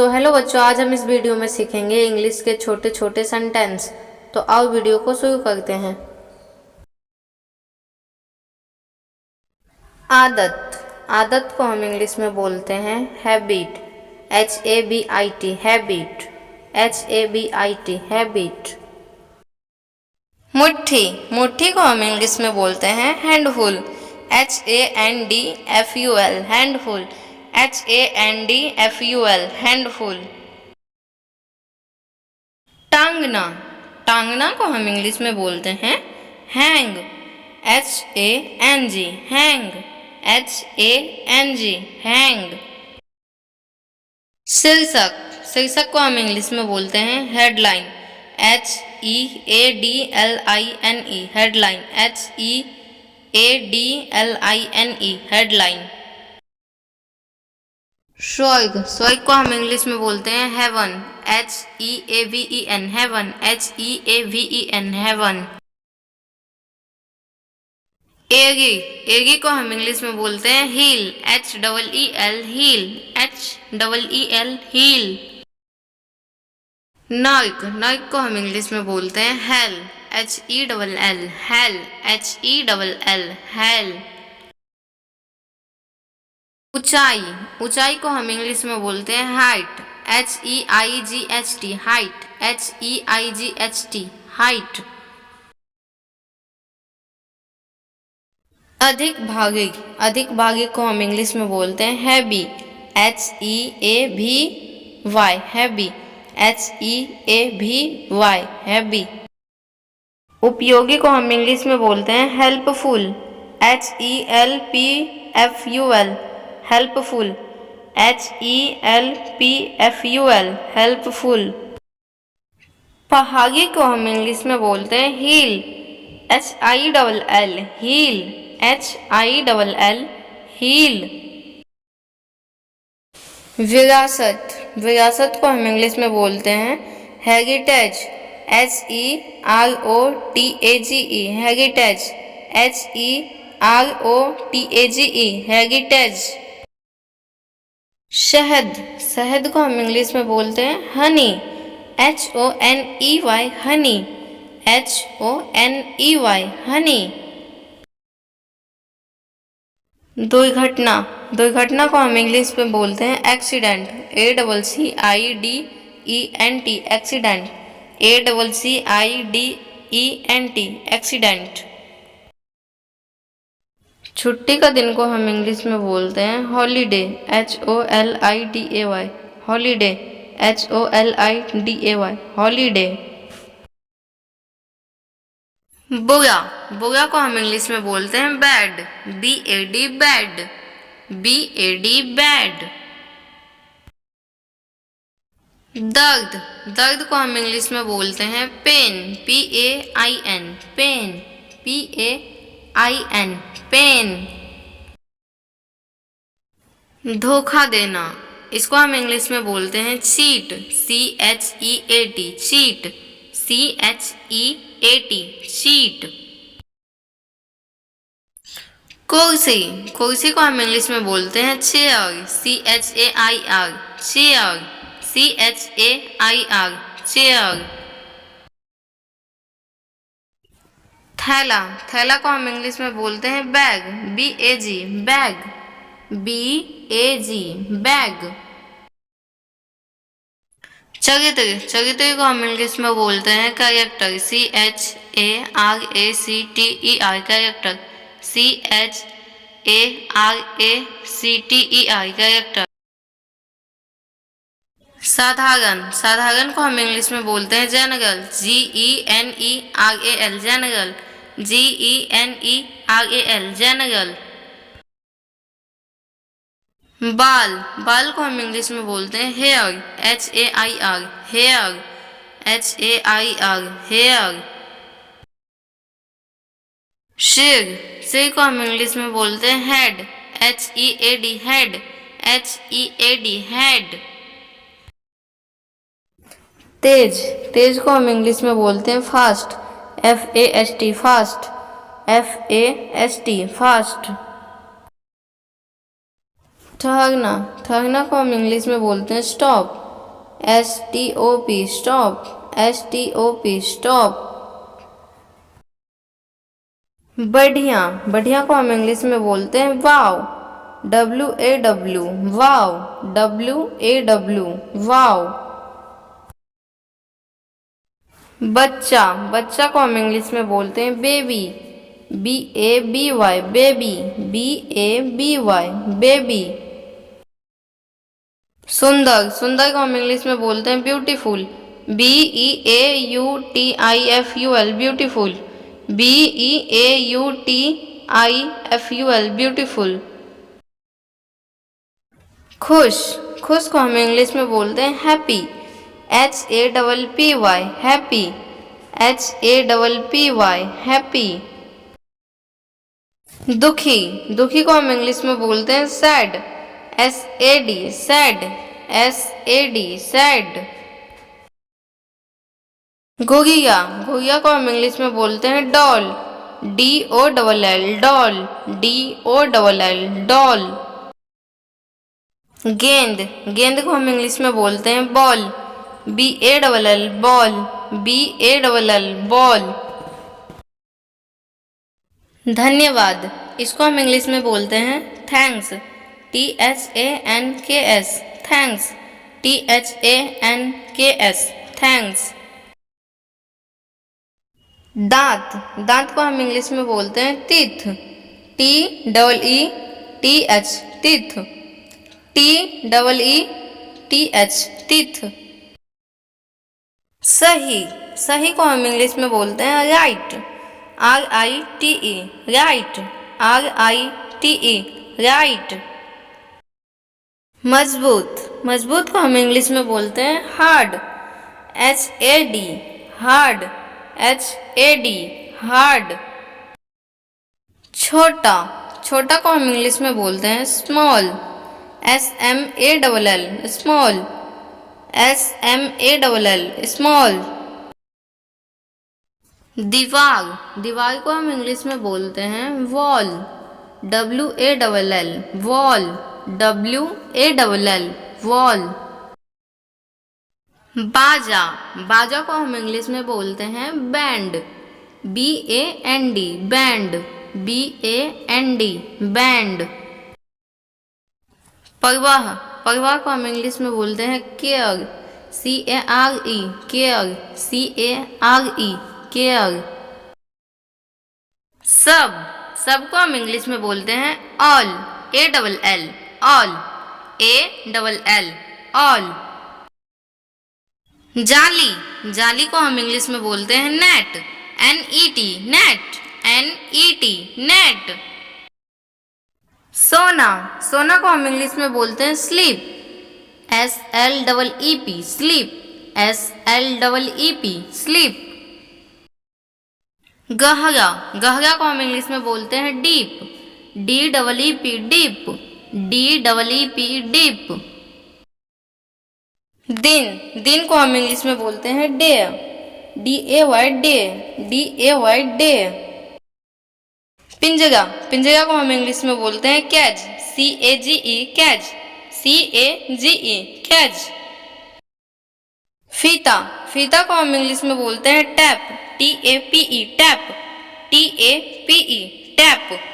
Hello बच्चों, आज हम इस वीडियो में सीखेंगे इंग्लिश के छोटे छोटे सेंटेंस। तो आओ वीडियो को शुरू करते हैं। आदत। आदत को हम इंग्लिश में बोलते हैं habit. HABIT habit. HABIT habit. मुट्ठी। मुट्ठी को हम इंग्लिश में बोलते हैं handful. HANDFUL handful. HANDFUL handful. टांगना। टांगना को हम इंग्लिश में बोलते हैं hang. HANG hang. HANG hang. शीर्षक। शीर्षक को हम इंग्लिश में बोलते हैं headline. HEADLINE headline. HEADLINE headline. स्वर्ग। स्वर्ग को हम इंग्लिश में बोलते हैं heaven. HEAVEN heaven. HEAVEN heaven. एगी। एगी को हम इंग्लिश में बोलते हैं heal. HEEL heel. HEEL heel. नर्क। नर्क को हम इंग्लिश में बोलते हैं hell. HELL hell. HELL hell. ऊंचाई। ऊंचाई को हम इंग्लिश में बोलते हैं height. HEIGHT height. HEIGHT height. अधिक भागी। अधिक भागी को हम इंग्लिश में बोलते हैं heavy. HEAVY heavy. HEAVY heavy. उपयोगी को हम इंग्लिश में बोलते हैं helpful. HELPFUL helpful. HELPFUL helpful. पहाड़ी को हम इंग्लिश में बोलते हैं hill. HILL hill. HILL hill. विरासत। विरासत को हम इंग्लिश में बोलते हैं heritage. HEROTAGE heritage. HEROTAGE heritage. शहद। शहद को हम इंग्लिश में बोलते हैं हनी। HONEY हनी। HONEY हनी। दुर्घटना। दुर्घटना को हम इंग्लिश में बोलते हैं accident. ACCIDENT accident. ACCIDENT accident. छुट्टी का दिन को हम इंग्लिश में बोलते हैं holiday. HOLIDAY holiday. HOLIDAY holiday. बुरा। बुरा को हम इंग्लिश में बोलते हैं bad. BAD bad. BAD bad. दर्द। दर्द को हम इंग्लिश में बोलते हैं pain. PAIN pain. PAIN pain. धोखा देना। इसको हम इंग्लिश में बोलते हैं cheat. CHEAT cheat. CHEAT cheat. कुर्सी। कुर्सी को हम इंग्लिश में बोलते हैं chair. CHAIR chair. CHAIR chair. थैला। थैला को हम इंग्लिश में बोलते हैं bag. BAG bag. BAG bag. चरित्र। चरित्र को हम इंग्लिश में बोलते हैं character. CHARACTER character. CHARACTER character. साधारण। साधारण को हम इंग्लिश में बोलते हैं general. GENERAL general. GENERAL general. बाल। बाल को हम इंग्लिश में बोलते हैं hair. HAIR hair. HAIR hair. सिर। सिर को हम इंग्लिश में बोलते हैं head. HEAD head. HEAD head. तेज। तेज को हम इंग्लिश में बोलते हैं fast. FAST fast. FAST fast. ठहरना। ठहरना को हम इंग्लिश में बोलते हैं stop. STOP stop, STOP stop। बढ़िया, बढ़िया को हम इंग्लिश में बोलते हैं वाव, WAW, वाव, WAW, वाव। बच्चा, बच्चा को हम इंग्लिश में बोलते हैं baby, BABY, baby, BABY, baby. सुंदर, सुंदर को हम इंग्लिश में बोलते हैं beautiful, BEAUTIFUL, beautiful, BEAUTIFUL, beautiful. खुश, खुश को हम इंग्लिश में बोलते हैं happy, HAPPY, happy, HAPPY, happy. दुखी, दुखी को हम इंग्लिश में बोलते हैं sad, SAD, sad, SAD, sad. गुड़िया, गुड़िया को हम इंग्लिश में बोलते हैं doll, DOLL, doll, DOLL, doll. गेंद, गेंद को हम इंग्लिश में बोलते हैं ball, BALL, ball, BALL, ball. धन्यवाद, इसको हम इंग्लिश में बोलते हैं thanks, THANKS, thanks, THANKS, thanks. दांत, दांत को हम इंग्लिश में बोलते हैं teeth, TEETH, teeth, TEETH, teeth. सही, सही को हम इंग्लिश में बोलते हैं right, RITE, right, RITE, right. मजबूत, मजबूत को हम इंग्लिश में बोलते हैं hard, HAD, hard, HAD, hard. छोटा, छोटा को हम इंग्लिश में बोलते हैं small, SMALL, small, SMALL, small. दीवार, दीवार को हम इंग्लिश में बोलते हैं wall, WALL, wall, WALL, wall. बाजा, बाजा को हम इंग्लिश में बोलते हैं band, BAND, band, BAND, band. परवाह, परवाह को हम इंग्लिश में बोलते हैं care, CARE, care, CARE, care. सब, सब को हम इंग्लिश में बोलते हैं all, ALL, all, ALL, all. जाली, जाली को हम इंग्लिश में बोलते हैं net, NET, net, NET, net. सोना, सोना को हम इंग्लिश में बोलते हैं sleep, SLEEP, sleep, SLEEP, sleep. गहरा, गहरा को हम इंग्लिश में बोलते हैं deep, DEEP, deep, DEEP, deep. दिन, दिन को हम इंग्लिश में बोलते हैं day, DAY, day, DAY, day. पिंजरा, पिंजरा को हम इंग्लिश में बोलते हैं कैज, CAGE, कैज, CAGE, कैज। फीता, फीता को हम इंग्लिश में बोलते हैं tap, TAPE, tap, TAPE, tap.